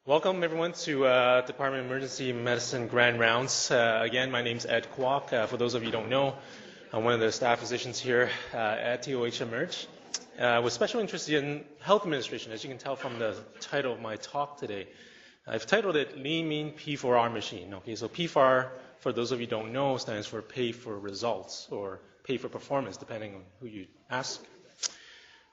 Welcome everyone to Department of Emergency Medicine Grand Rounds. Again, my name's Ed Kwok. For those of you who don't know, I'm one of the staff physicians here at TOH Emerge with special interest in health administration, as you can tell from the title of my talk today. I've titled it Lean Mean P4R Machine. Okay, so P4R, for those of you who don't know, stands for pay for results or pay for performance, depending on who you ask.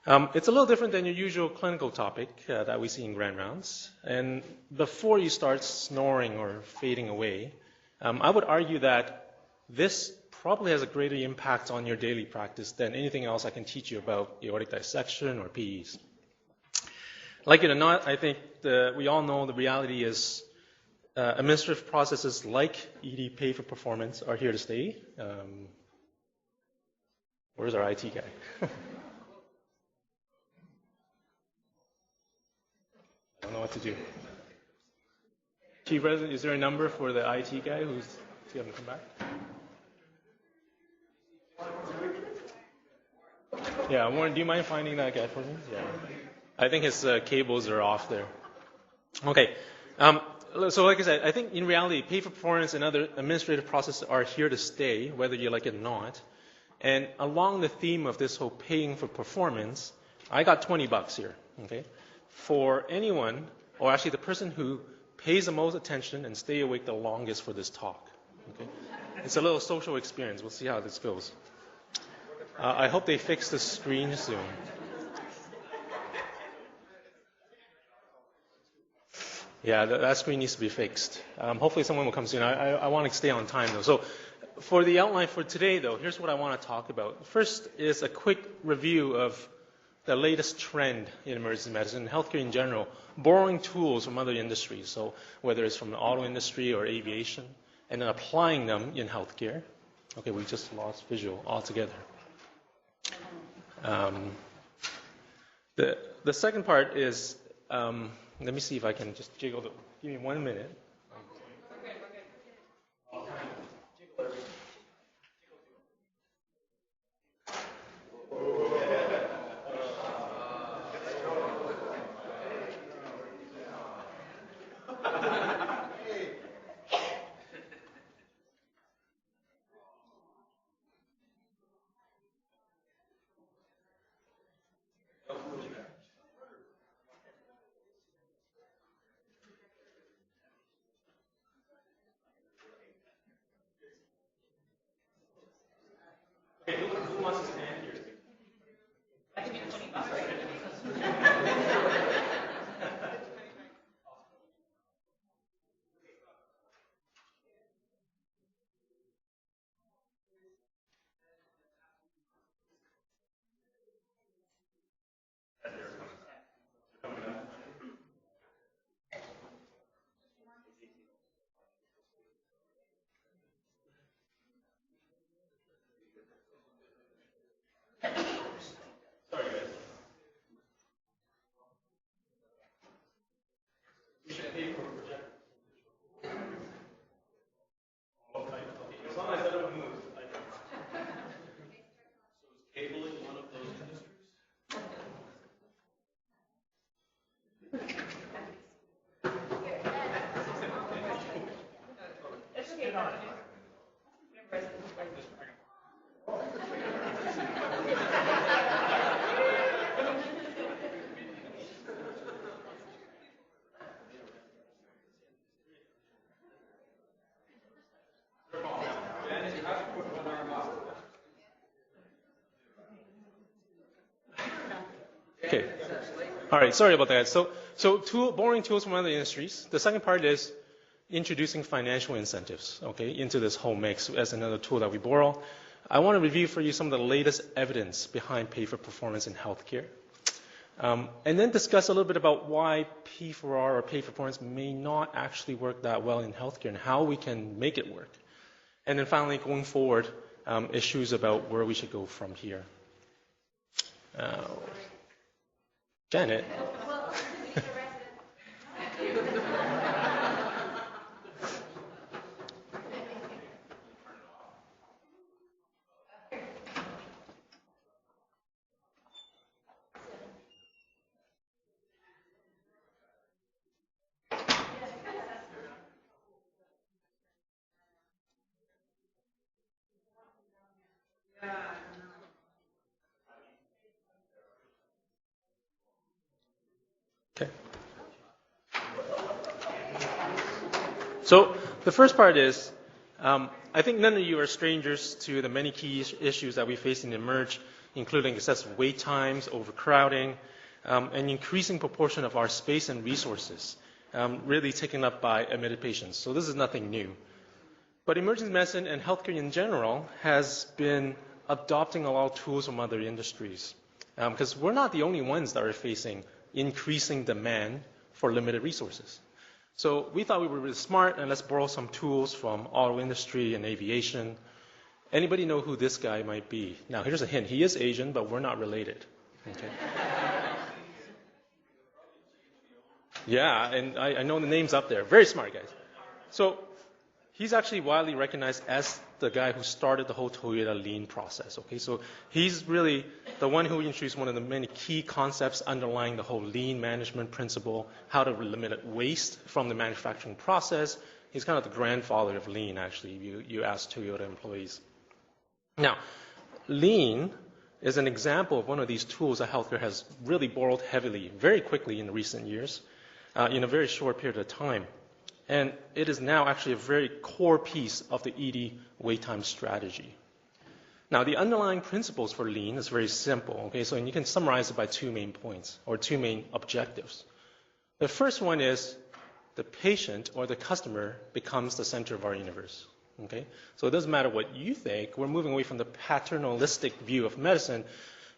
It's a little different than your usual clinical topic that we see in Grand Rounds. And before you start snoring or fading away, I would argue that this probably has a greater impact on your daily practice than anything else I can teach you about aortic dissection or PEs. Like it or not, I think we all know the reality is administrative processes like ED pay for performance are here to stay. Where's our IT guy? I don't know what to do. Chief Resident, is there a number for the IT guy who's going to come back? Yeah, Warren, do you mind finding that guy for me? Yeah. I think his cables are off there. Okay. So like I said, I think in reality, pay for performance and other administrative processes are here to stay, whether you like it or not. And along the theme of this whole paying for performance, I got $20 here. Okay. For anyone, or actually the person who pays the most attention and stay awake the longest for this talk. Okay? It's a little social experience. We'll see how this goes. I hope they fix the screen soon. Yeah, that screen needs to be fixed. Hopefully someone will come soon. I want to stay on time, though. So for the outline for today, though, here's what I want to talk about. First is a quick review of the latest trend in emergency medicine and healthcare in general, borrowing tools from other industries, so whether it's from the auto industry or aviation, and then applying them in healthcare. Okay, we just lost visual altogether. The second part is, let me see if I can just jiggle the, give me 1 minute. Who wants to stand here? I give you $20. Sorry, guys. We should pay for a projector. Okay, as long as I don't move. So is cabling one of those industries? It's okay. Okay. All right. Sorry about that. So borrowing tools from other industries. The second part is introducing financial incentives, okay, into this whole mix as another tool that we borrow. I want to review for you some of the latest evidence behind pay for performance in healthcare. And then discuss a little bit about why P4R or pay for performance may not actually work that well in healthcare and how we can make it work. And then finally, going forward, issues about where we should go from here. Janet. Okay. So the first part is, I think none of you are strangers to the many key issues that we face in Emerge, including excessive wait times, overcrowding, an increasing proportion of our space and resources really taken up by admitted patients. So this is nothing new. But emergency medicine and healthcare in general has been adopting a lot of tools from other industries, because we're not the only ones that are facing increasing demand for limited resources. So we thought we were really smart, and let's borrow some tools from auto industry and aviation. Anybody know who this guy might be? Now, here's a hint. He is Asian, but we're not related. Okay. Yeah, and I know the names up there. Very smart guys. So he's actually widely recognized as the guy who started the whole Toyota lean process. Okay, so he's really the one who introduced one of the many key concepts underlying the whole lean management principle, how to eliminate waste from the manufacturing process. He's kind of the grandfather of lean, actually, you ask Toyota employees. Now, lean is an example of one of these tools that healthcare has really borrowed heavily, very quickly in recent years, in a very short period of time. And it is now actually a very core piece of the ED wait time strategy. Now, the underlying principles for lean is very simple. Okay, so you can summarize it by two main points or two main objectives. The first one is the patient or the customer becomes the center of our universe. Okay, so it doesn't matter what you think. We're moving away from the paternalistic view of medicine.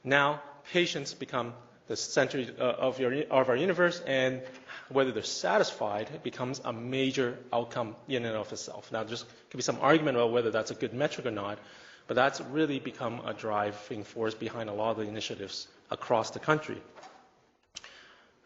Now, patients become the center of our universe, and whether they're satisfied becomes a major outcome in and of itself. Now, there could be some argument about whether that's a good metric or not, but that's really become a driving force behind a lot of the initiatives across the country.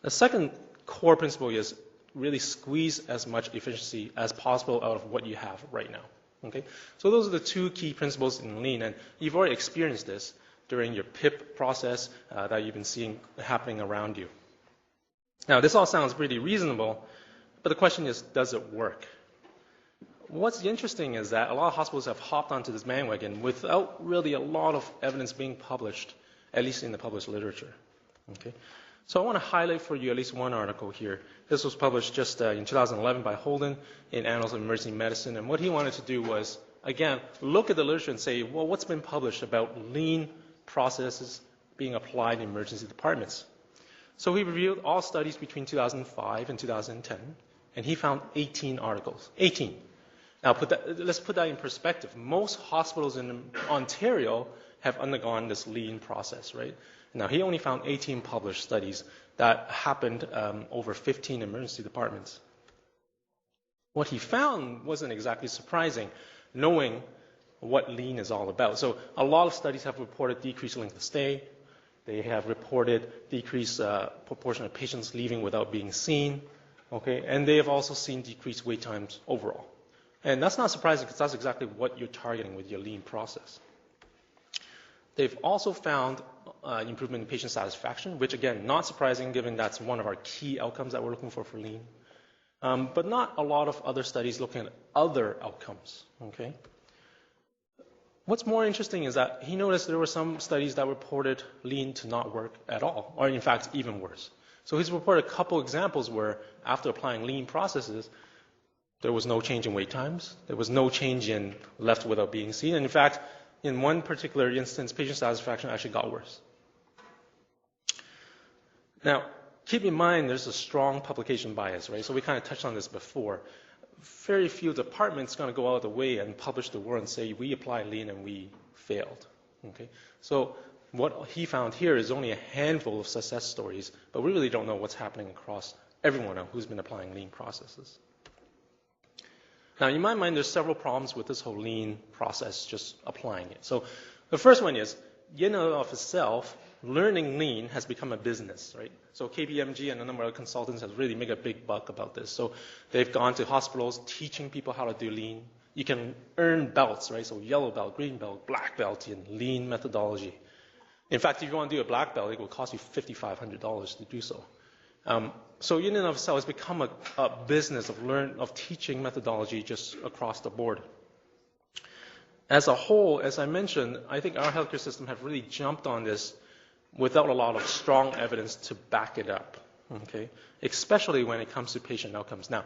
The second core principle is really squeeze as much efficiency as possible out of what you have right now. Okay? So those are the two key principles in lean, and you've already experienced this during your PIP process that you've been seeing happening around you. Now, this all sounds pretty reasonable, but the question is, does it work? What's interesting is that a lot of hospitals have hopped onto this bandwagon without really a lot of evidence being published, at least in the published literature. Okay? So I want to highlight for you at least one article here. This was published just in 2011 by Holden in Annals of Emergency Medicine, and what he wanted to do was, again, look at the literature and say, well, what's been published about lean processes being applied in emergency departments? So he reviewed all studies between 2005 and 2010, and he found 18 articles. 18. Now, let's put that in perspective. Most hospitals in Ontario have undergone this lean process, right? Now, he only found 18 published studies that happened over 15 emergency departments. What he found wasn't exactly surprising, knowing what lean is all about. So a lot of studies have reported decreased length of stay. They have reported decreased proportion of patients leaving without being seen. Okay, and they have also seen decreased wait times overall. And that's not surprising because that's exactly what you're targeting with your lean process. They've also found improvement in patient satisfaction, which again, not surprising given that's one of our key outcomes that we're looking for lean. But not a lot of other studies looking at other outcomes. Okay. What's more interesting is that he noticed there were some studies that reported lean to not work at all, or in fact, even worse. So he's reported a couple examples where after applying lean processes, there was no change in wait times, there was no change in left without being seen, and in fact, in one particular instance, patient satisfaction actually got worse. Now, keep in mind there's a strong publication bias, right? So we kind of touched on this before. Very few departments are going to go out of the way and publish the word and say, we applied lean and we failed. Okay? So what he found here is only a handful of success stories, but we really don't know what's happening across everyone who's been applying lean processes. Now, in my mind, there's several problems with this whole lean process, just applying it. So the first one is, in and of itself, learning lean has become a business, right? So KPMG and a number of consultants have really made a big buck about this. So they've gone to hospitals teaching people how to do lean. You can earn belts, right? So yellow belt, green belt, black belt in lean methodology. In fact, if you want to do a black belt, it will cost you $5,500 to do so. So in and of itself, it's become a business of teaching methodology just across the board. As a whole, as I mentioned, I think our healthcare system have really jumped on this without a lot of strong evidence to back it up, okay? Especially when it comes to patient outcomes. Now,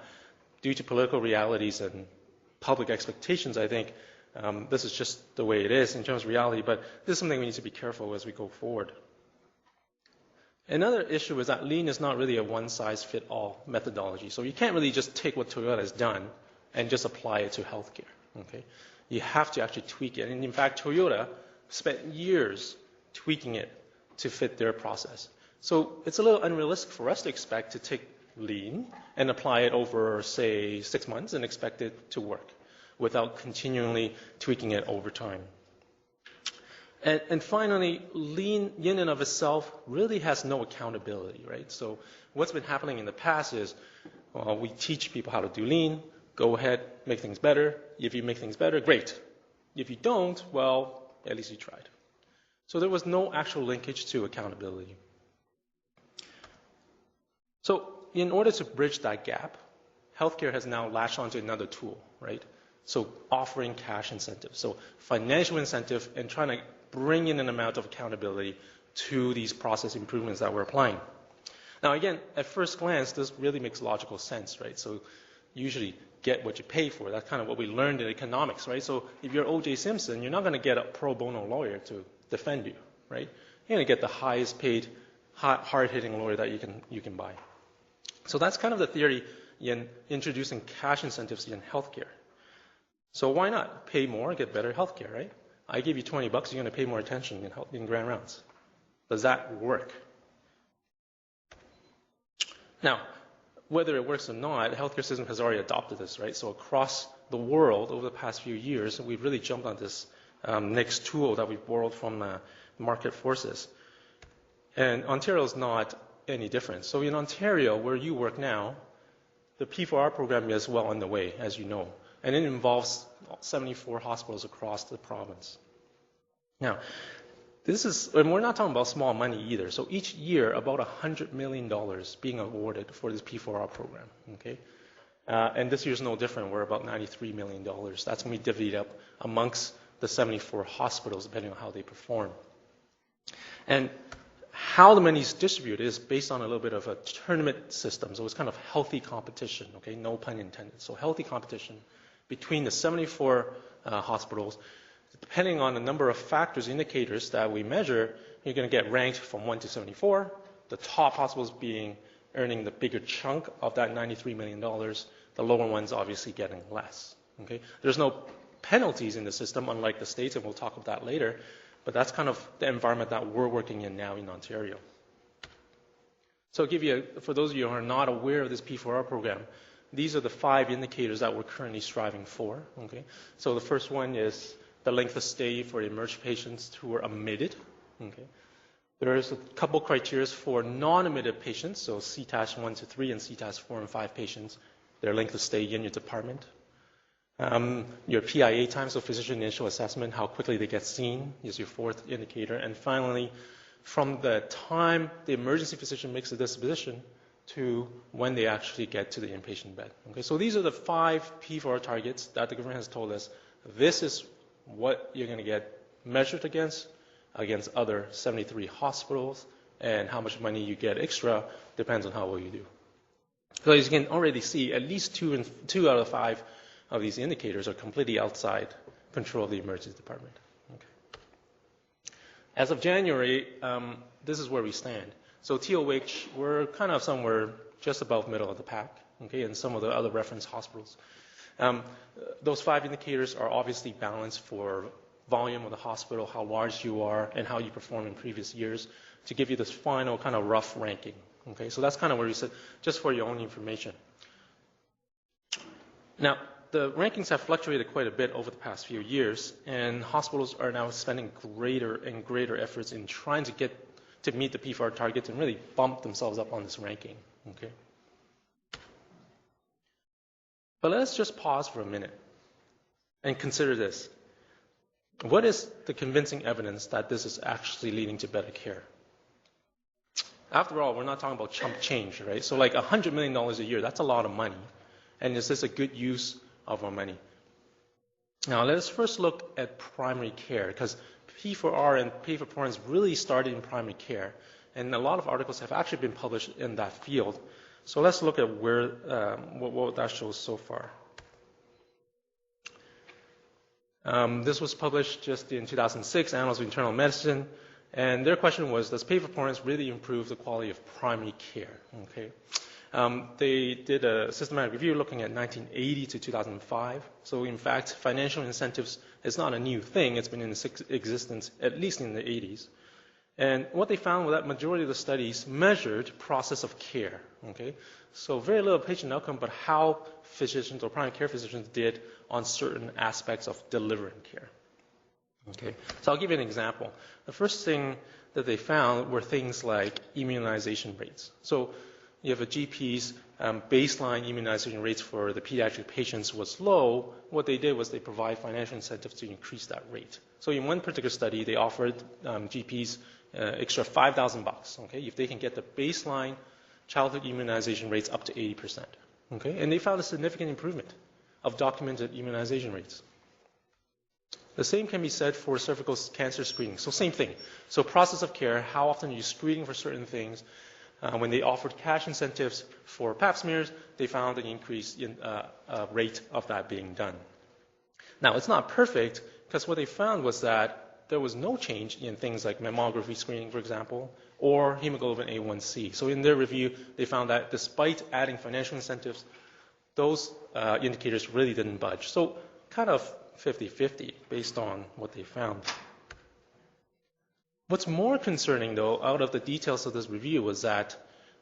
due to political realities and public expectations, I think this is just the way it is in terms of reality, but this is something we need to be careful as we go forward. Another issue is that lean is not really a one-size-fit-all methodology. So you can't really just take what Toyota has done and just apply it to healthcare, okay? You have to actually tweak it. And in fact, Toyota spent years tweaking it to fit their process. So it's a little unrealistic for us to expect to take lean and apply it over, say, 6 months and expect it to work without continually tweaking it over time. And finally, lean in and of itself really has no accountability, right? So what's been happening in the past is we teach people how to do lean, go ahead, make things better. If you make things better, great. If you don't, well, at least you tried. So there was no actual linkage to accountability. So in order to bridge that gap, healthcare has now latched onto another tool, right? So offering cash incentives. So financial incentive and trying to bring in an amount of accountability to these process improvements that we're applying. Now again, at first glance, this really makes logical sense, right? So usually get what you pay for. That's kind of what we learned in economics, right? So if you're O.J. Simpson, you're not going to get a pro bono lawyer to defend you, right? You're going to get the highest paid, hard-hitting lawyer that you can buy. So that's kind of the theory in introducing cash incentives in healthcare. So why not pay more, get better healthcare, right? I give you $20, you're going to pay more attention in grand rounds. Does that work? Now, whether it works or not, the healthcare system has already adopted this, right? So across the world, over the past few years, we've really jumped on this next tool that we've borrowed from market forces. And Ontario is not any different. So in Ontario, where you work now, the P4R program is well on the way, as you know. And it involves 74 hospitals across the province. Now, and we're not talking about small money either. So each year, about $100 million being awarded for this P4R program, okay? And this year's no different. We're about $93 million. That's going to be divvied up amongst the 74 hospitals, depending on how they perform. And how the money is distributed is based on a little bit of a tournament system. So it's kind of healthy competition, okay? No pun intended. So healthy competition between the 74 hospitals. Depending on the number of factors, indicators that we measure, you're going to get ranked from 1 to 74, the top hospitals earning the bigger chunk of that $93 million, the lower ones obviously getting less. Okay? There's no penalties in the system, unlike the States, and we'll talk about that later, but that's kind of the environment that we're working in now in Ontario. So for those of you who are not aware of this P4R program, these are the 5 indicators that we're currently striving for. Okay? So the first one is the length of stay for emerged patients who are admitted. Okay? There's a couple criteria for non-admitted patients, so CTAS 1 to 3 and CTAS 4 and 5 patients, their length of stay in your department. Your PIA time, so physician initial assessment, how quickly they get seen is your 4th indicator. And finally, from the time the emergency physician makes a disposition to when they actually get to the inpatient bed. Okay, so these are the 5 P4R targets that the government has told us. This is what you're going to get measured against other 73 hospitals, and how much money you get extra depends on how well you do. So as you can already see, at least 2 out of 5 of these indicators are completely outside control of the emergency department. Okay. As of January, this is where we stand. So TOH, we're kind of somewhere just above middle of the pack, okay, and some of the other reference hospitals. Those 5 indicators are obviously balanced for volume of the hospital, how large you are, and how you perform in previous years to give you this final kind of rough ranking. Okay, so that's kind of where you sit, just for your own information. Now, the rankings have fluctuated quite a bit over the past few years, and hospitals are now spending greater and greater efforts in trying to meet the P4R targets and really bump themselves up on this ranking. Okay. But let's just pause for a minute and consider this. What is the convincing evidence that this is actually leading to better care? After all, we're not talking about chump change, right? So like $100 million a year, that's a lot of money. And is this a good use of our money? Now, let us first look at primary care, because P4R and pay for performance really started in primary care, and a lot of articles have actually been published in that field. So let's look at where what that shows so far. This was published just in 2006, Annals of Internal Medicine, and their question was, does pay for performance really improve the quality of primary care? Okay. They did a systematic review looking at 1980 to 2005. So in fact, financial incentives is not a new thing. It's been in existence at least in the 80s. And what they found was that majority of the studies measured process of care. Okay? So very little patient outcome, but how physicians or primary care physicians did on certain aspects of delivering care. Okay? So I'll give you an example. The first thing that they found were things like immunization rates. So you have a GP's baseline immunization rates for the pediatric patients was low. What they did was they provide financial incentives to increase that rate. So in one particular study, they offered GPs extra $5,000, okay, if they can get the baseline childhood immunization rates up to 80%. Okay, and they found a significant improvement of documented immunization rates. The same can be said for cervical cancer screening. So same thing. So process of care, how often are you screening for certain things? When they offered cash incentives for pap smears, they found an increase in rate of that being done. Now, it's not perfect, because what they found was that there was no change in things like mammography screening, for example, or hemoglobin A1C. So in their review, they found that despite adding financial incentives, those indicators really didn't budge. So kind of 50-50 based on what they found. What's more concerning, though, out of the details of this review was that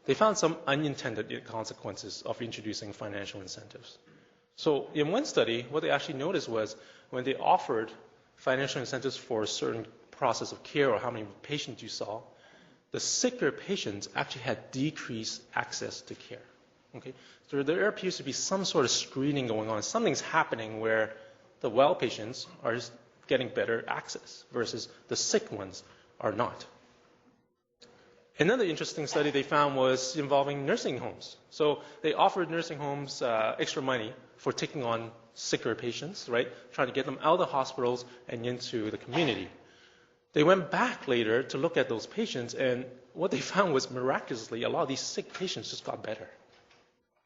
they found some unintended consequences of introducing financial incentives. So in one study, what they actually noticed was when they offered financial incentives for a certain process of care or how many patients you saw, the sicker patients actually had decreased access to care. Okay? So there appears to be some sort of screening going on. Something's happening where the well patients are getting better access versus the sick ones are not. Another interesting study they found was involving nursing homes. So they offered nursing homes extra money for taking on sicker patients, right? Trying to get them out of the hospitals and into the community. They went back later to look at those patients, and what they found was miraculously a lot of these sick patients just got better.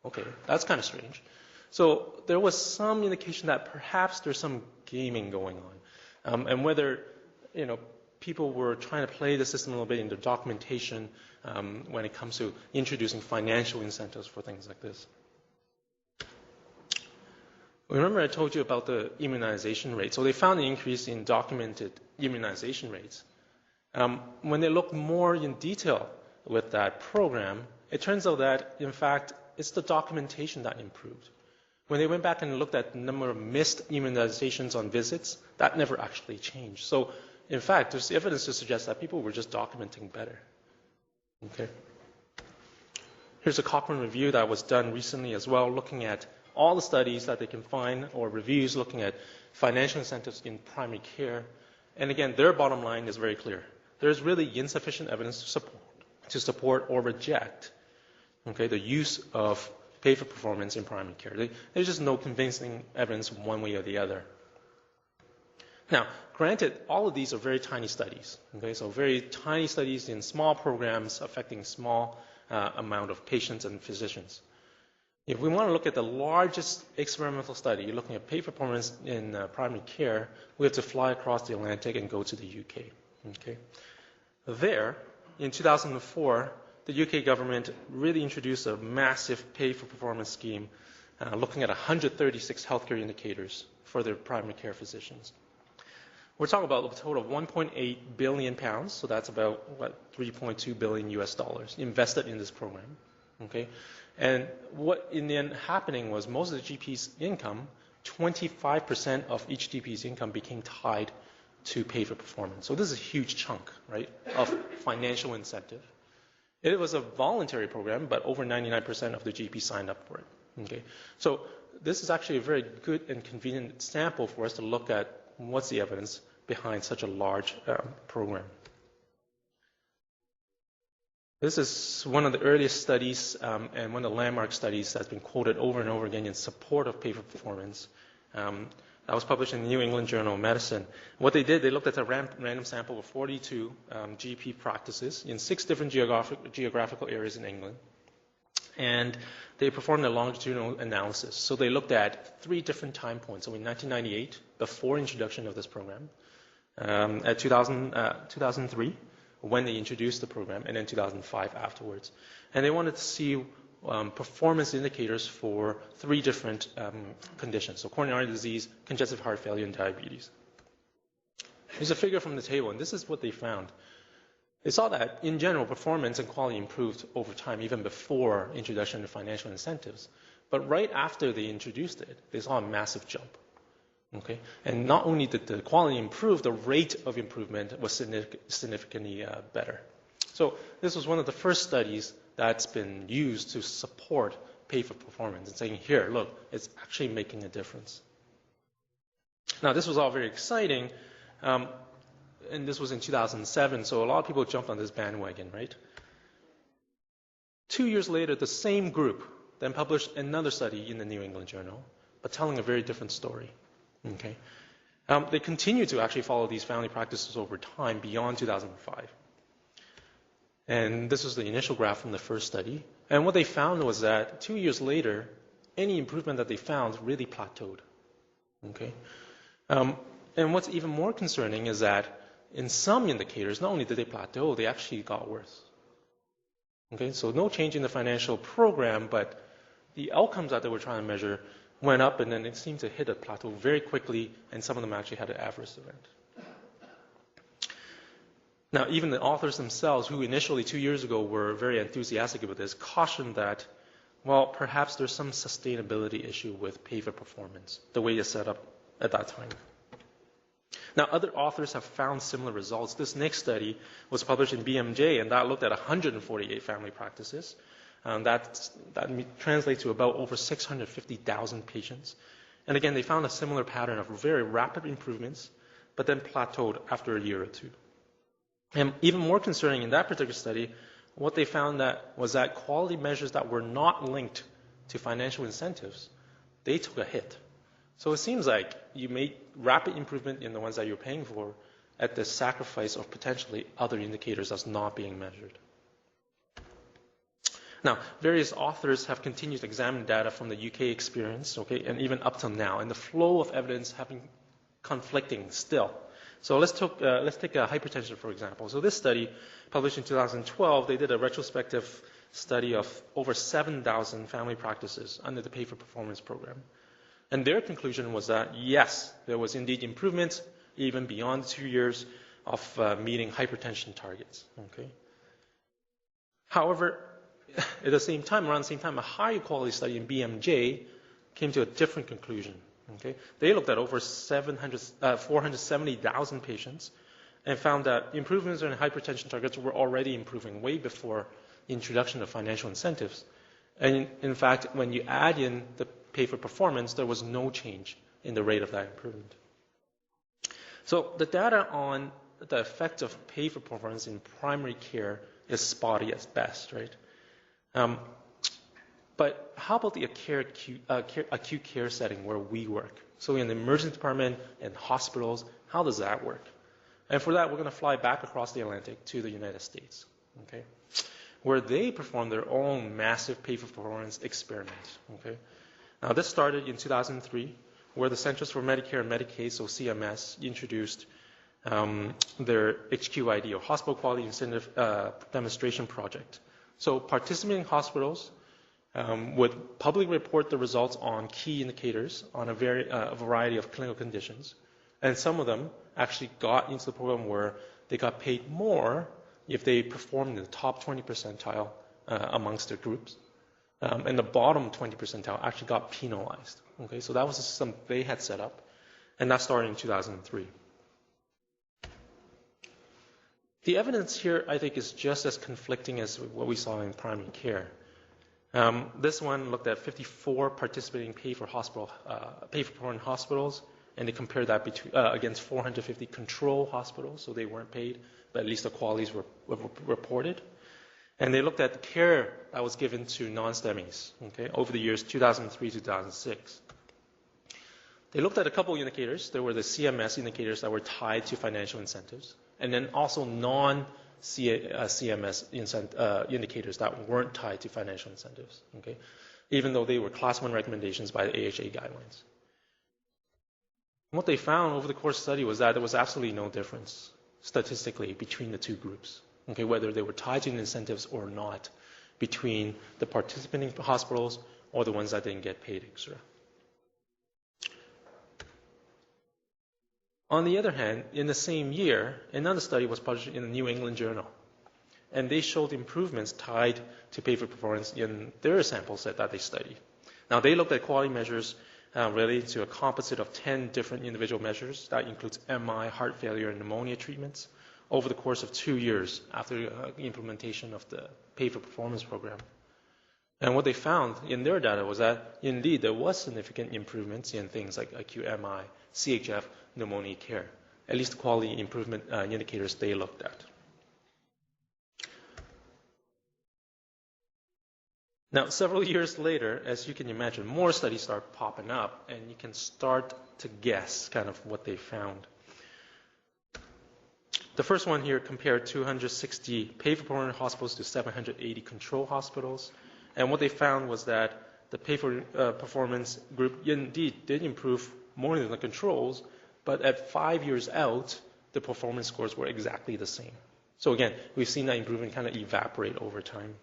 Okay, that's kind of strange. So there was some indication that perhaps there's some gaming going on, and whether people were trying to play the system a little bit in their documentation when it comes to introducing financial incentives for things like this. Remember I told you about the immunization rate. So they found an increase in documented immunization rates. When they looked more in detail with that program, it turns out that, in fact, it's the documentation that improved. When they went back and looked at the number of missed immunizations on visits, that never actually changed. So in fact, there's evidence to suggest that people were just documenting better. Okay. Here's a Cochrane review that was done recently as well, looking at all the studies that they can find or reviews looking at financial incentives in primary care. And again, their bottom line is very clear. There's really insufficient evidence to support or reject, okay, the use of pay for performance in primary care. There's just no convincing evidence one way or the other. Now, granted, all of these are very tiny studies. Okay, so very tiny studies in small programs affecting small amount of patients and physicians. If we want to look at the largest experimental study looking at pay for performance in primary care, we have to fly across the Atlantic and go to the UK. Okay, there, in 2004, the UK government really introduced a massive pay for performance scheme looking at 136 healthcare indicators for their primary care physicians. We're talking about a total of 1.8 billion pounds, so that's about, 3.2 billion US dollars invested in this program, okay? And what in the end happening was most of the GP's income, 25% of each GP's income became tied to pay for performance. So this is a huge chunk, right, of financial incentive. It was a voluntary program, but over 99% of the GP signed up for it, okay? So this is actually a very good and convenient sample for us to look at what's the evidence behind such a large program. This is one of the earliest studies and one of the landmark studies that's been quoted over and over again in support of pay for performance. that was published in the New England Journal of Medicine. What they did, they looked at a random sample of 42 GP practices in 6 different geographical areas in England. And they performed a longitudinal analysis. So they looked at 3 different time points. So in 1998, before introduction of this program, at 2003, when they introduced the program, and then 2005 afterwards. And they wanted to see performance indicators for 3 different conditions. So coronary artery disease, congestive heart failure, and diabetes. Here's a figure from the table, and this is what they found. They saw that, in general, performance and quality improved over time, even before introduction of financial incentives. But right after they introduced it, they saw a massive jump. Okay? And not only did the quality improve, the rate of improvement was significantly better. So this was one of the first studies that's been used to support pay for performance and saying, here, look, it's actually making a difference. Now, this was all very exciting. And this was in 2007, so a lot of people jumped on this bandwagon, right? 2 years later, the same group then published another study in the New England Journal, but telling a very different story. Okay, they continued to actually follow these family practices over time beyond 2005. And this was the initial graph from the first study. And what they found was that 2 years later, any improvement that they found really plateaued. Okay, and what's even more concerning is that in some indicators, not only did they plateau, they actually got worse. Okay, so no change in the financial program, but the outcomes that they were trying to measure went up, and then it seemed to hit a plateau very quickly, and some of them actually had an adverse event. Now, even the authors themselves, who initially 2 years ago were very enthusiastic about this, cautioned that, well, perhaps there's some sustainability issue with pay for performance, the way it's set up at that time. Now, other authors have found similar results. This next study was published in BMJ, and that looked at 148 family practices. That translates to about over 650,000 patients. And again, they found a similar pattern of very rapid improvements, but then plateaued after a year or two. And even more concerning in that particular study, what they found was that quality measures that were not linked to financial incentives, they took a hit. So it seems like you made rapid improvement in the ones that you're paying for at the sacrifice of potentially other indicators that's not being measured. Now, various authors have continued to examine data from the UK experience, okay, and even up till now, and the flow of evidence have been conflicting still. So let's take hypertension, for example. So this study, published in 2012, they did a retrospective study of over 7,000 family practices under the Pay for Performance program. And their conclusion was that, yes, there was indeed improvement even beyond 2 years of meeting hypertension targets. Okay. However, at the same time, around the same time, a higher quality study in BMJ came to a different conclusion. Okay. They looked at over 470,000 patients and found that improvements in hypertension targets were already improving way before the introduction of financial incentives. And in fact, when you add in the pay for performance, there was no change in the rate of that improvement. So the data on the effect of pay for performance in primary care is spotty at best, right? But how about the acute care setting where we work? So in the emergency department and hospitals, how does that work? And for that, we're going to fly back across the Atlantic to the United States, okay, where they perform their own massive pay for performance experiment. Okay. Now, this started in 2003, where the Centers for Medicare and Medicaid, so CMS, introduced their HQID, or Hospital Quality Incentive Demonstration Project. So participating hospitals would publicly report the results on key indicators on a variety of clinical conditions. And some of them actually got into the program where they got paid more if they performed in the top 20 percentile amongst their groups. And the bottom 20 percentile actually got penalized. Okay, so that was a system they had set up, and that started in 2003. The evidence here, I think, is just as conflicting as what we saw in primary care. This one looked at 54 participating pay for performance hospitals, and they compared that against 450 control hospitals, so they weren't paid, but at least the qualities were reported. And they looked at the care that was given to non-STEMIs, okay, over the years 2003 to 2006. They looked at a couple indicators. There were the CMS indicators that were tied to financial incentives, and then also non-CMS indicators that weren't tied to financial incentives, okay? Even though they were Class 1 recommendations by the AHA guidelines. What they found over the course of the study was that there was absolutely no difference statistically between the two groups, okay, whether they were tied to incentives or not, between the participating hospitals or the ones that didn't get paid extra. On the other hand, in the same year, another study was published in the New England Journal, and they showed improvements tied to pay-for performance in their sample set that they studied. Now, they looked at quality measures related to a composite of 10 different individual measures. That includes MI, heart failure, and pneumonia treatments over the course of 2 years after implementation of the pay-for-performance program. And what they found in their data was that, indeed, there was significant improvements in things like acute MI, CHF, pneumonia care, at least the quality improvement indicators they looked at. Now, several years later, as you can imagine, more studies start popping up, and you can start to guess kind of what they found. The first one here compared 260 pay-for-performance hospitals to 780 control hospitals. And what they found was that the pay-for-performance group indeed did improve more than the controls, but at 5 years out, the performance scores were exactly the same. So again, we've seen that improvement kind of evaporate over time.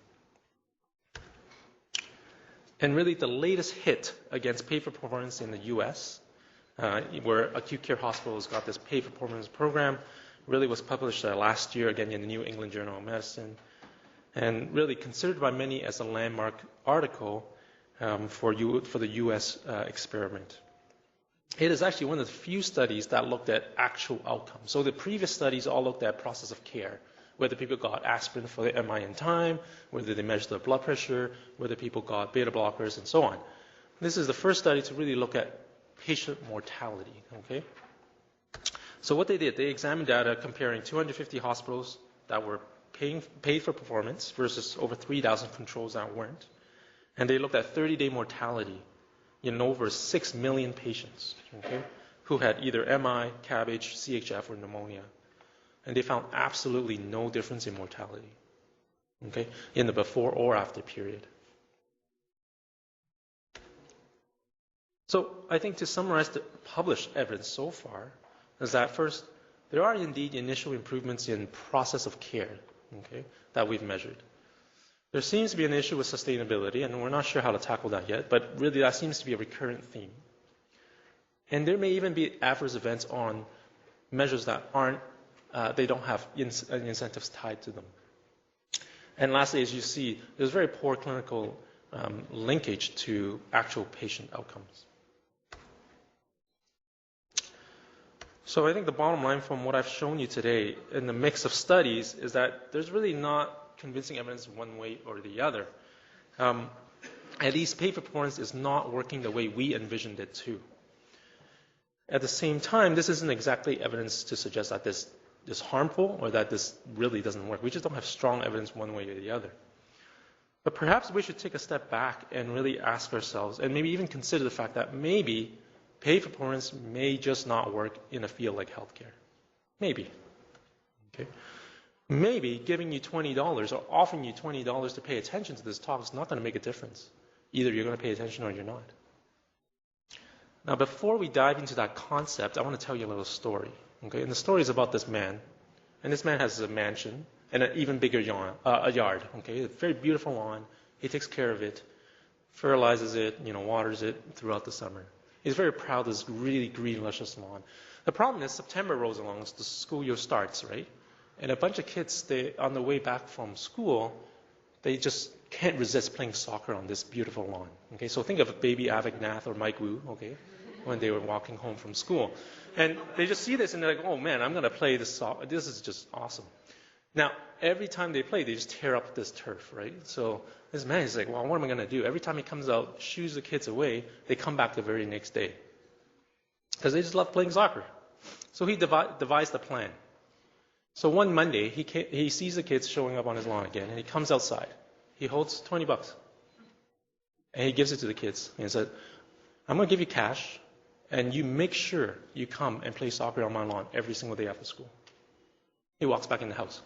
And really the latest hit against pay-for-performance in the US, where acute care hospitals got this pay-for-performance program, really was published last year, again in the New England Journal of Medicine, and really considered by many as a landmark article for the US experiment. It is actually one of the few studies that looked at actual outcomes. So the previous studies all looked at process of care, whether people got aspirin for the MI in time, whether they measured their blood pressure, whether people got beta blockers, and so on. This is the first study to really look at patient mortality, okay? So what they did, they examined data comparing 250 hospitals that were paid for performance versus over 3,000 controls that weren't. And they looked at 30-day mortality in over 6 million patients, okay, who had either MI, CABG, CHF, or pneumonia. And they found absolutely no difference in mortality, okay, in the before or after period. So I think to summarize the published evidence so far is that first, there are indeed initial improvements in process of care, okay, that we've measured. There seems to be an issue with sustainability, and we're not sure how to tackle that yet, but really that seems to be a recurrent theme. And there may even be adverse events on measures that aren't, they don't have incentives tied to them. And lastly, as you see, there's very poor clinical linkage to actual patient outcomes. So I think the bottom line from what I've shown you today in the mix of studies is that there's really not convincing evidence one way or the other. At least pay-for-performance is not working the way we envisioned it to. At the same time, this isn't exactly evidence to suggest that this is harmful or that this really doesn't work. We just don't have strong evidence one way or the other. But perhaps we should take a step back and really ask ourselves, and maybe even consider the fact that maybe pay-for-performance may just not work in a field like healthcare. Maybe. Okay. Maybe giving you $20 or offering you $20 to pay attention to this talk is not going to make a difference. Either you're going to pay attention or you're not. Now, before we dive into that concept, I want to tell you a little story. Okay? And the story is about this man. And this man has a mansion and an even bigger yard. Okay? A very beautiful lawn. He takes care of it, fertilizes it, waters it throughout the summer. He's very proud of this really green, luscious lawn. The problem is September rolls along, the school year starts, right? And a bunch of kids, on the way back from school, they just can't resist playing soccer on this beautiful lawn. Okay, so think of baby Avik Nath or Mike Wu, okay, when they were walking home from school. And they just see this and they're like, oh man, I'm going to play this soccer. This is just awesome. Now, every time they play, they just tear up this turf, right? So this man is like, well, what am I going to do? Every time he comes out, shoos the kids away, they come back the very next day. Because they just love playing soccer. So he devised a plan. So one Monday, he sees the kids showing up on his lawn again, and he comes outside. He holds $20. And he gives it to the kids. And he said, I'm going to give you cash, and you make sure you come and play soccer on my lawn every single day after school. He walks back in the house.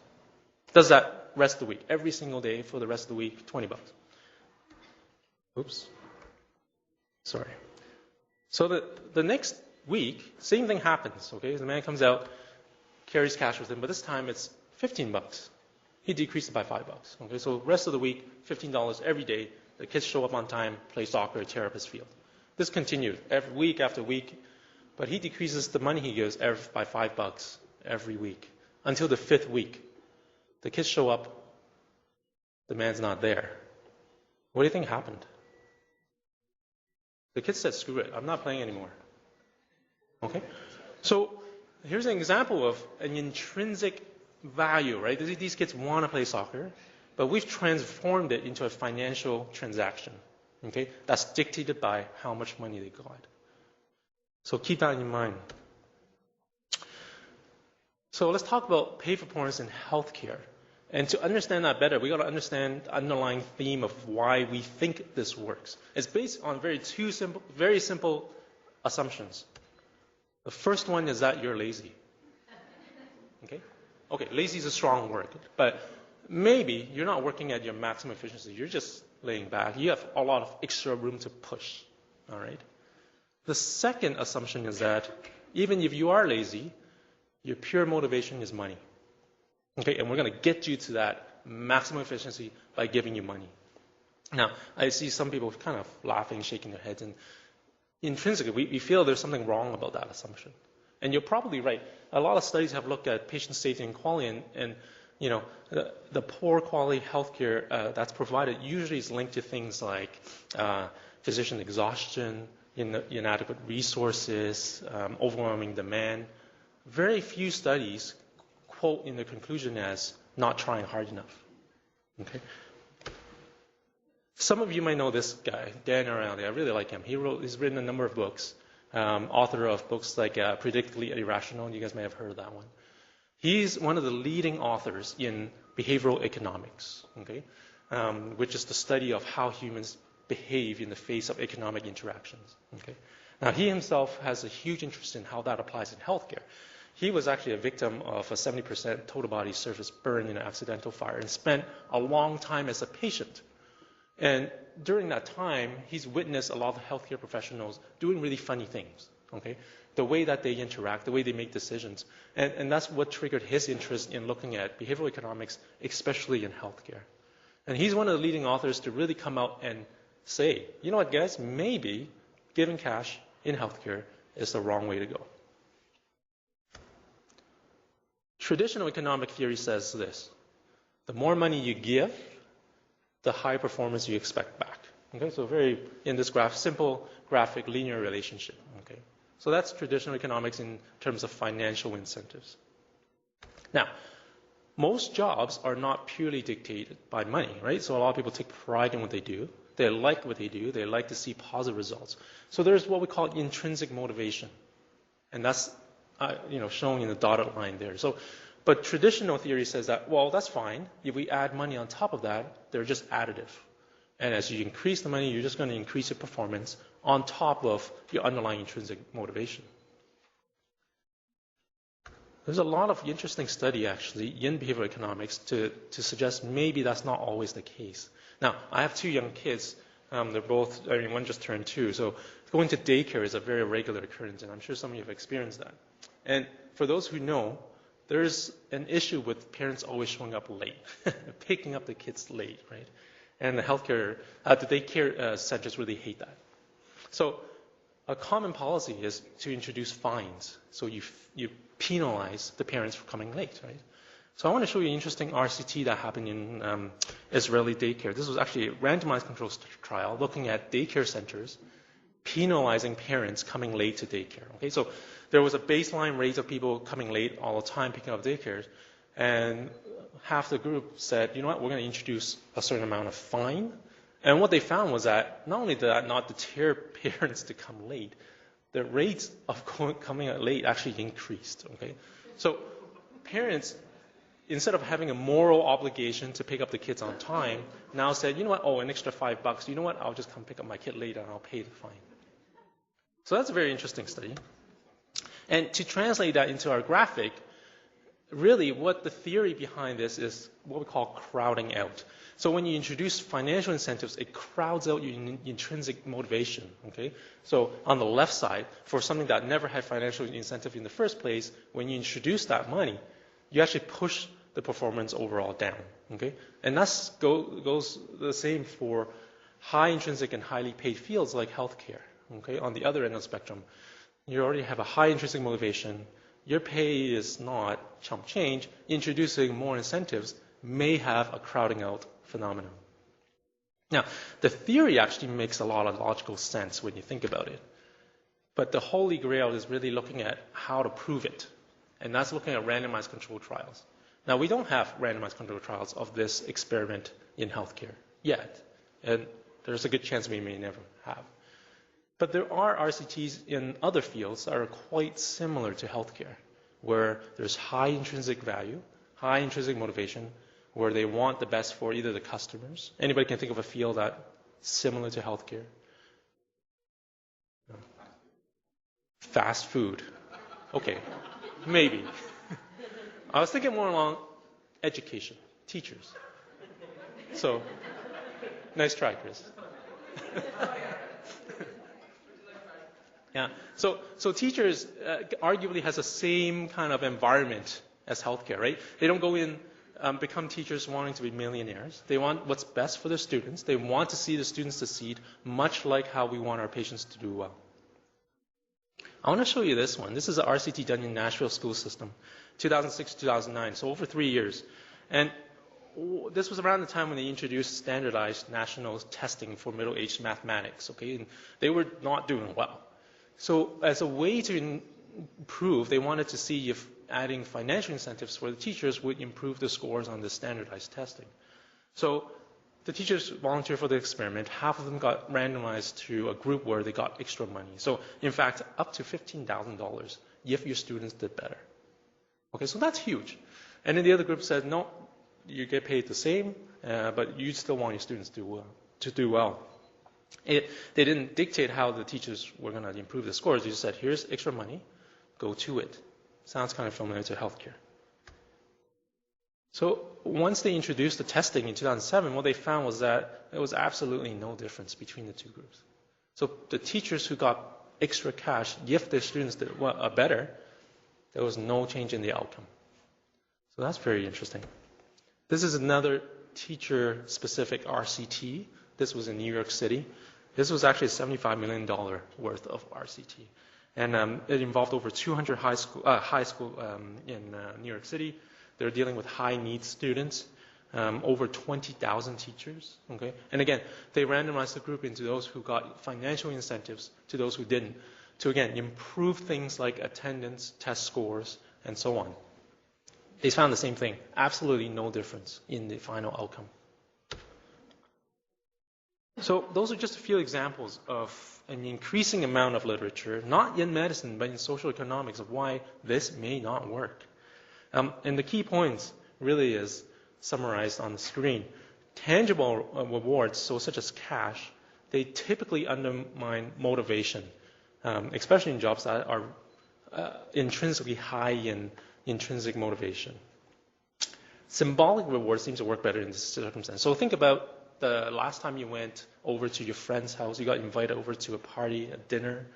Does that rest of the week, every single day for the rest of the week, $20. Oops. Sorry. So the next week, same thing happens, okay? The man comes out, carries cash with him, but this time it's $15. He decreased it by $5. Okay, so rest of the week, $15 every day. The kids show up on time, play soccer, tear up his field. This continued every week after week, but he decreases the money he gives by $5 every week until the 5th week. The kids show up, the man's not there. What do you think happened? The kids said, screw it, I'm not playing anymore. Okay? So here's an example of an intrinsic value, right? These kids want to play soccer, but we've transformed it into a financial transaction. Okay? That's dictated by how much money they got. So keep that in mind. So let's talk about pay for performance in healthcare. And to understand that better, we got to understand the underlying theme of why we think this works. It's based on very simple assumptions. The first one is that you're lazy. Okay? Okay, lazy is a strong word, but maybe you're not working at your maximum efficiency. You're just laying back. You have a lot of extra room to push. All right? The second assumption is that even if you are lazy, your pure motivation is money. Okay, and we're going to get you to that maximum efficiency by giving you money. Now, I see some people kind of laughing, shaking their heads, and intrinsically, we feel there's something wrong about that assumption. And you're probably right. A lot of studies have looked at patient safety and quality, and you know, the poor quality healthcare that's provided usually is linked to things like physician exhaustion, inadequate resources, overwhelming demand. Very few studies quote in the conclusion as not trying hard enough. Okay. Some of you might know this guy, Dan Ariely. I really like him. He's written a number of books. Author of books like Predictably Irrational. You guys may have heard of that one. He's one of the leading authors in behavioral economics, okay, which is the study of how humans behave in the face of economic interactions. Okay. Now, he himself has a huge interest in how that applies in healthcare. He was actually a victim of a 70% total body surface burn in an accidental fire and spent a long time as a patient. And during that time, he's witnessed a lot of healthcare professionals doing really funny things, okay? The way that they interact, the way they make decisions. And that's what triggered his interest in looking at behavioral economics, especially in healthcare. And he's one of the leading authors to really come out and say, you know what, guys, maybe giving cash in healthcare is the wrong way to go. Traditional economic theory says this: the more money you give, the higher performance you expect back. Okay, so in this graph, simple graphic linear relationship. Okay, so that's traditional economics in terms of financial incentives. Now, most jobs are not purely dictated by money, right? So a lot of people take pride in what they do. They like what they do. They like to see positive results. So there's what we call intrinsic motivation, and that's shown in the dotted line there. So, but traditional theory says that, well, that's fine. If we add money on top of that, they're just additive. And as you increase the money, you're just going to increase your performance on top of your underlying intrinsic motivation. There's a lot of interesting study, actually, in behavioral economics to suggest maybe that's not always the case. Now, I have 2 young kids. They're both, one just turned 2. So going to daycare is a very regular occurrence, and I'm sure some of you have experienced that. And for those who know, there's an issue with parents always showing up late, picking up the kids late, right? And the daycare centers really hate that. So a common policy is to introduce fines. So you penalize the parents for coming late, right? So I want to show you an interesting RCT that happened in Israeli daycare. This was actually a randomized control trial looking at daycare centers penalizing parents coming late to daycare. Okay, so there was a baseline rate of people coming late all the time picking up daycares, and half the group said, you know what, we're going to introduce a certain amount of fine. And what they found was that not only did that not deter parents to come late, the rates of coming late actually increased. Okay, so parents, instead of having a moral obligation to pick up the kids on time, now said, you know what, an extra $5. You know what, I'll just come pick up my kid later and I'll pay the fine. So that's a very interesting study. And to translate that into our graphic, really what the theory behind this is what we call crowding out. So when you introduce financial incentives, it crowds out your intrinsic motivation, okay? So on the left side, for something that never had financial incentive in the first place, when you introduce that money, you actually push the performance overall down, okay? And that goes the same for high intrinsic and highly paid fields like healthcare, okay? On the other end of the spectrum, you already have a high intrinsic motivation. Your pay is not chump change. Introducing more incentives may have a crowding out phenomenon. Now, the theory actually makes a lot of logical sense when you think about it. But the holy grail is really looking at how to prove it. And that's looking at randomized controlled trials. Now, we don't have randomized controlled trials of this experiment in healthcare yet. And there's a good chance we may never have. But there are RCTs in other fields that are quite similar to healthcare, where there's high intrinsic value, high intrinsic motivation, where they want the best for either the customers. Anybody can think of a field that's similar to healthcare? No. Fast food. Okay, maybe. I was thinking more along education, teachers. So, nice try, Chris. Yeah. So teachers arguably has the same kind of environment as healthcare, right? They don't go in, become teachers wanting to be millionaires. They want what's best for their students. They want to see the students succeed, much like how we want our patients to do well. I want to show you this one. This is an RCT done in Nashville school system, 2006 to 2009, so over 3 years. And this was around the time when they introduced standardized national testing for middle-aged mathematics, okay? And they were not doing well. So as a way to improve, they wanted to see if adding financial incentives for the teachers would improve the scores on the standardized testing. So the teachers volunteered for the experiment. Half of them got randomized to a group where they got extra money. So in fact, up to $15,000 if your students did better. Okay, so that's huge. And then the other group said, no, you get paid the same, but you still want your students to do well. They didn't dictate how the teachers were going to improve the scores. They just said, here's extra money, go to it. Sounds kind of familiar to healthcare. So once they introduced the testing in 2007, what they found was that there was absolutely no difference between the two groups. So the teachers who got extra cash, if their students did better, there was no change in the outcome. So that's very interesting. This is another teacher-specific RCT. This was in New York City. This was actually a $75 million worth of RCT. And it involved over 200 high school in New York City. They're dealing with high-needs students, over 20,000 teachers. Okay? And again, they randomized the group into those who got financial incentives to those who didn't, to, again, improve things like attendance, test scores, and so on. They found the same thing. Absolutely no difference in the final outcome. So those are just a few examples of an increasing amount of literature, not in medicine, but in social economics, of why this may not work. And the key points really is summarized on the screen. Tangible rewards, so such as cash, they typically undermine motivation, especially in jobs that are intrinsically high in intrinsic motivation. Symbolic rewards seem to work better in this circumstance. So think about the last time you went over to your friend's house, you got invited over to a party, a dinner.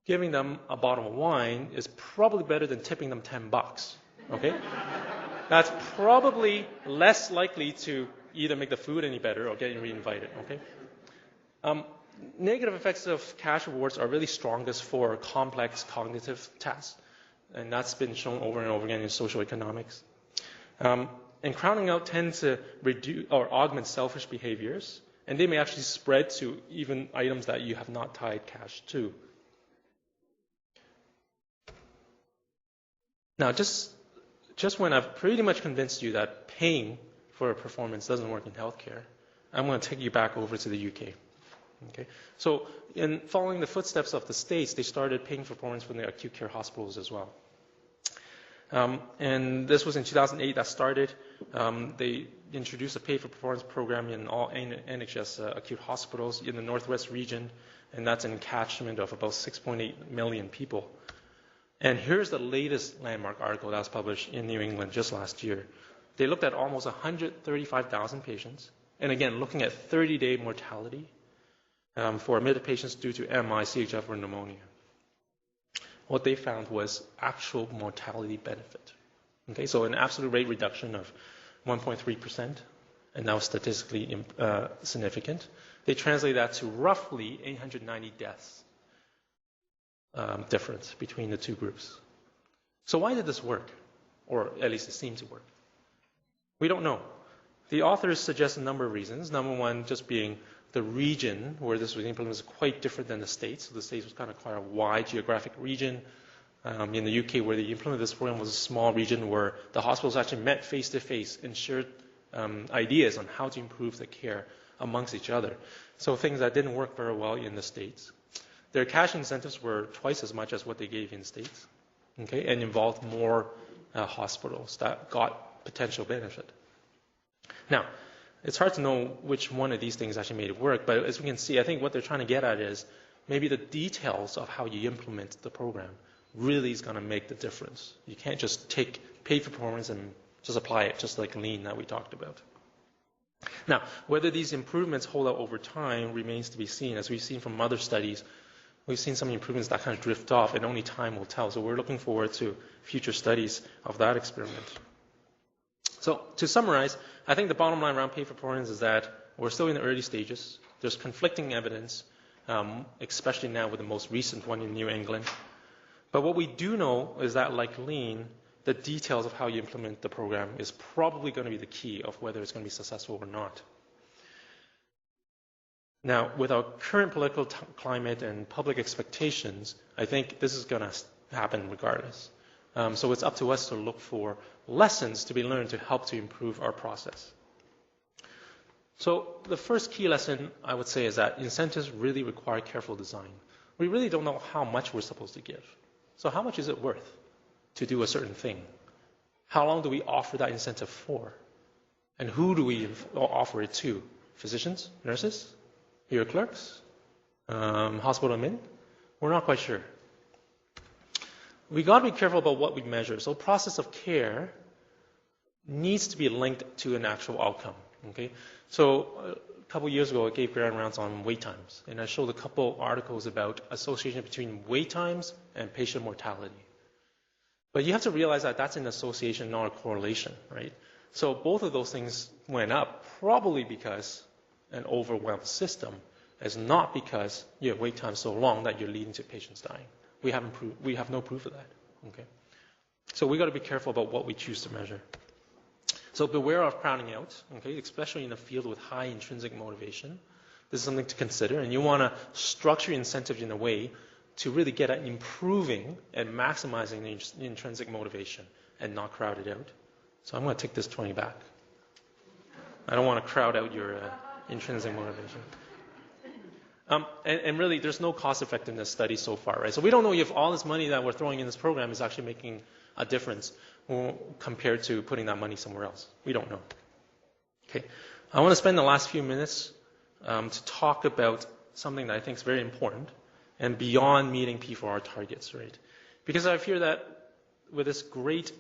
Giving them a bottle of wine is probably better than tipping them $10. Okay? That's probably less likely to either make the food any better or get you reinvited. Okay? Negative effects of cash rewards are really strongest for complex cognitive tasks, and that's been shown over and over again in social economics. And crowding out tends to reduce or augment selfish behaviors, and they may actually spread to even items that you have not tied cash to. Now, just when I've pretty much convinced you that paying for a performance doesn't work in healthcare, I'm going to take you back over to the UK. Okay? So in following the footsteps of the States, they started paying for performance from the acute care hospitals as well. And this was in 2008 that started. They introduced a pay-for-performance program in all NHS acute hospitals in the Northwest region. and that's an catchment of about 6.8 million people. And here's the latest landmark article that was published in New England just last year. They looked at almost 135,000 patients, and again, looking at 30-day mortality for admitted patients due to MI, CHF, or pneumonia. What they found was actual mortality benefit. Okay, so an absolute rate reduction of 1.3%, and now statistically significant. They translate that to roughly 890 deaths difference between the two groups. So why did this work? Or at least it seemed to work. We don't know. The authors suggest a number of reasons. Number one, just being the region where this was implemented was quite different than the States. So the States was kind of quite a wide geographic region. In the UK, where they implemented this program, was a small region where the hospitals actually met face-to-face and shared ideas on how to improve the care amongst each other. So things that didn't work very well in the States. Their cash incentives were twice as much as what they gave in the States, okay, and involved more hospitals that got potential benefit. Now, it's hard to know which one of these things actually made it work, but as we can see, I think what they're trying to get at is maybe the details of how you implement the program really is going to make the difference. You can't just take pay-for-performance and just apply it, just like lean that we talked about. Now, whether these improvements hold out over time remains to be seen. As we've seen from other studies, we've seen some improvements that kind of drift off, and only time will tell. So we're looking forward to future studies of that experiment. So to summarize, I think the bottom line around pay-for-performance is that we're still in the early stages. There's conflicting evidence, especially now with the most recent one in New England. But what we do know is that, like lean, the details of how you implement the program is probably going to be the key of whether it's going to be successful or not. Now, with our current political climate and public expectations, I think this is going to happen regardless. So it's up to us to look for lessons to be learned to help to improve our process. So the first key lesson I would say is that incentives really require careful design. We really don't know how much we're supposed to give. So how much is it worth to do a certain thing? How long do we offer that incentive for? And who do we offer it to? Physicians, nurses, your clerks, hospital admin? We're not quite sure. We got to be careful about what we measure. So process of care needs to be linked to an actual outcome. Okay? So a couple years ago, I gave grand rounds on wait times, and I showed a couple articles about association between wait times and patient mortality. But you have to realize that that's an association, not a correlation, right? So both of those things went up, probably because an overwhelmed system is not because you have wait time so long that you're leading to patients dying. We have no proof of that. Okay, so we got to be careful about what we choose to measure. So beware of crowding out. Okay, especially in a field with high intrinsic motivation. This is something to consider, and you want to structure incentives in a way to really get at improving and maximizing the intrinsic motivation and not crowd it out. So I'm going to take this 20 back. I don't want to crowd out your intrinsic motivation. And really, there's no cost-effectiveness study so far, right? So we don't know if all this money that we're throwing in this program is actually making a difference compared to putting that money somewhere else. We don't know. Okay, I want to spend the last few minutes to talk about something that I think is very important and beyond meeting P4R targets, right? Because I fear that with this great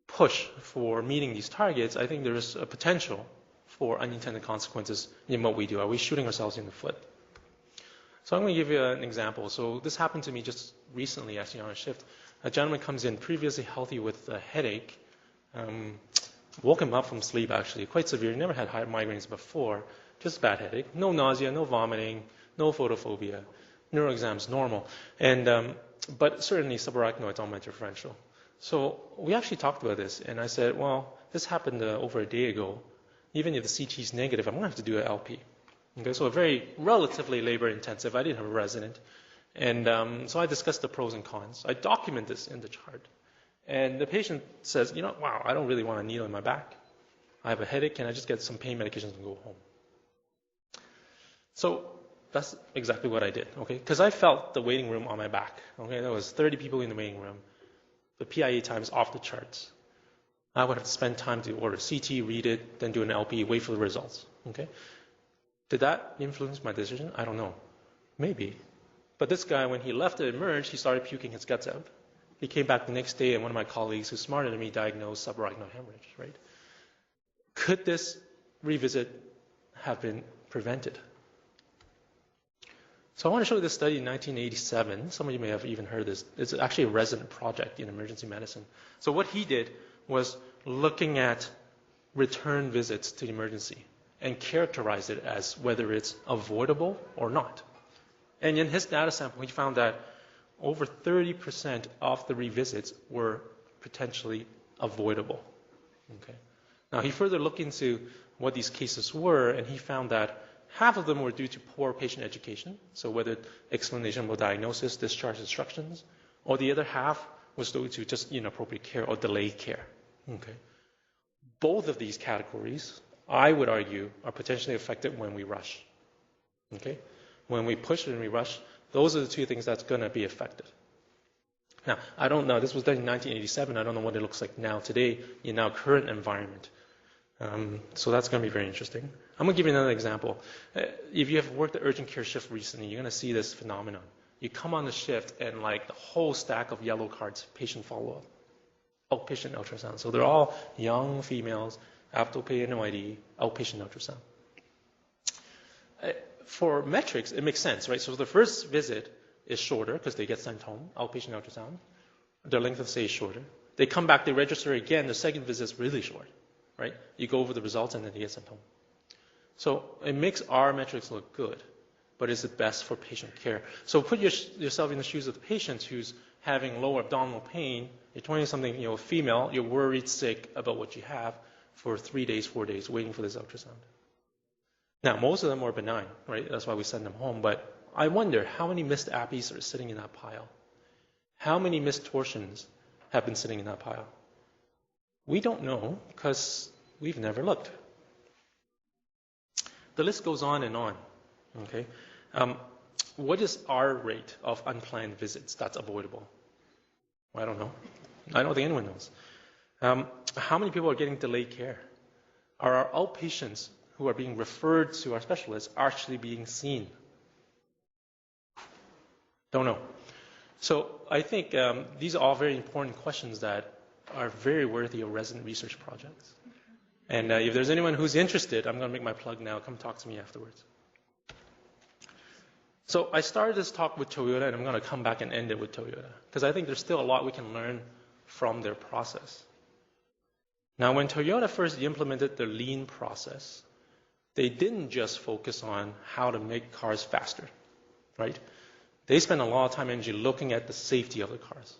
push for meeting these targets, I think there is a potential for unintended consequences in what we do. Are we shooting ourselves in the foot? So I'm going to give you an example. So this happened to me just recently, actually, on a shift. A gentleman comes in previously healthy with a headache. Woke him up from sleep, actually, quite severe. He never had migraines before, just bad headache. No nausea, no vomiting, no photophobia. Neuro exams normal. And but certainly subarachnoid on my differential. So we actually talked about this, and I said, well, this happened over a day ago. Even if the CT is negative, I'm going to have to do an LP. Okay, so a very relatively labor-intensive. I didn't have a resident. And so I discussed the pros and cons. I document this in the chart. And the patient says, wow, I don't really want a needle in my back. I have a headache. Can I just get some pain medications and go home? So that's exactly what I did, okay? Because I felt the waiting room on my back, okay? There was 30 people in the waiting room. The PIA time is off the charts. I would have to spend time to order CT, read it, then do an LP, wait for the results, okay? Did that influence my decision? I don't know. Maybe. But this guy, when he left to emerge, he started puking his guts out. He came back the next day, and one of my colleagues who's smarter than me diagnosed subarachnoid hemorrhage, right? Could this revisit have been prevented? So I want to show you this study in 1987. Some of you may have even heard this. It's actually a resident project in emergency medicine. So what he did was looking at return visits to the emergency and characterize it as whether it's avoidable or not. And in his data sample, he found that over 30% of the revisits were potentially avoidable. Okay. Now, he further looked into what these cases were, and he found that half of them were due to poor patient education, so whether explanation of diagnosis, discharge instructions, or the other half was due to just inappropriate care or delayed care. Okay. Both of these categories, I would argue, are potentially affected when we rush. Okay. When we push and we rush, those are the two things that's going to be affected. Now, I don't know. This was done in 1987. I don't know what it looks like now today in our current environment. So that's going to be very interesting. I'm going to give you another example. If you have worked the urgent care shift recently, you're going to see this phenomenon. You come on the shift and like the whole stack of yellow cards, patient follow-up, outpatient ultrasound. So they're all young females, apto-pay NOID, outpatient ultrasound. For metrics, it makes sense, right? So the first visit is shorter because they get sent home, outpatient ultrasound. Their length of stay is shorter. They come back, they register again. The second visit is really short, right? You go over the results and then they get sent home. So it makes our metrics look good, but is it best for patient care? So put yourself in the shoes of the patient who's having low abdominal pain. You're 20-something, female. You're worried sick about what you have for 3 days, 4 days, waiting for this ultrasound. Now, most of them are benign, right? That's why we send them home. But I wonder how many missed appies are sitting in that pile? How many missed torsions have been sitting in that pile? We don't know because we've never looked. The list goes on and on. Okay, what is our rate of unplanned visits that's avoidable? I don't know. I don't think anyone knows. How many people are getting delayed care? Are our outpatients who are being referred to our specialists actually being seen? Don't know. So I think these are all very important questions that are very worthy of resident research projects. And if there's anyone who's interested, I'm going to make my plug now. Come talk to me afterwards. So I started this talk with Toyota, and I'm going to come back and end it with Toyota, because I think there's still a lot we can learn from their process. Now, when Toyota first implemented the lean process, they didn't just focus on how to make cars faster, right? They spent a lot of time and energy looking at the safety of the cars.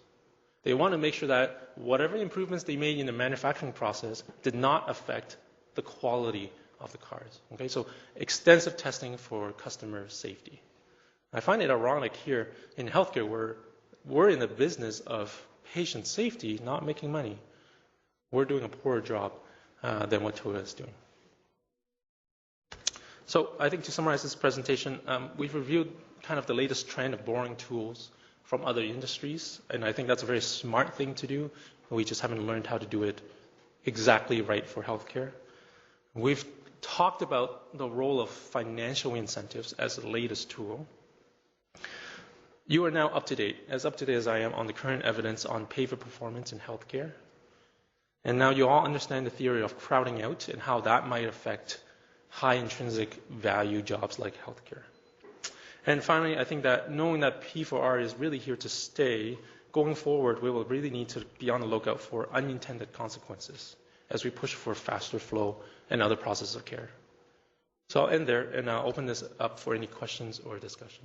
They want to make sure that whatever improvements they made in the manufacturing process did not affect the quality of the cars. Okay, so extensive testing for customer safety. I find it ironic here in healthcare where we're in the business of patient safety, not making money. We're doing a poorer job than what Toyota is doing. So I think to summarize this presentation, we've reviewed kind of the latest trend of borrowing tools from other industries, and I think that's a very smart thing to do. We just haven't learned how to do it exactly right for healthcare. We've talked about the role of financial incentives as the latest tool. You are now up to date as I am, on the current evidence on pay-for-performance in healthcare. And now you all understand the theory of crowding out and how that might affect high intrinsic value jobs like healthcare. And finally, I think that knowing that P4R is really here to stay, going forward, we will really need to be on the lookout for unintended consequences as we push for faster flow and other processes of care. So I'll end there, and I'll open this up for any questions or discussion.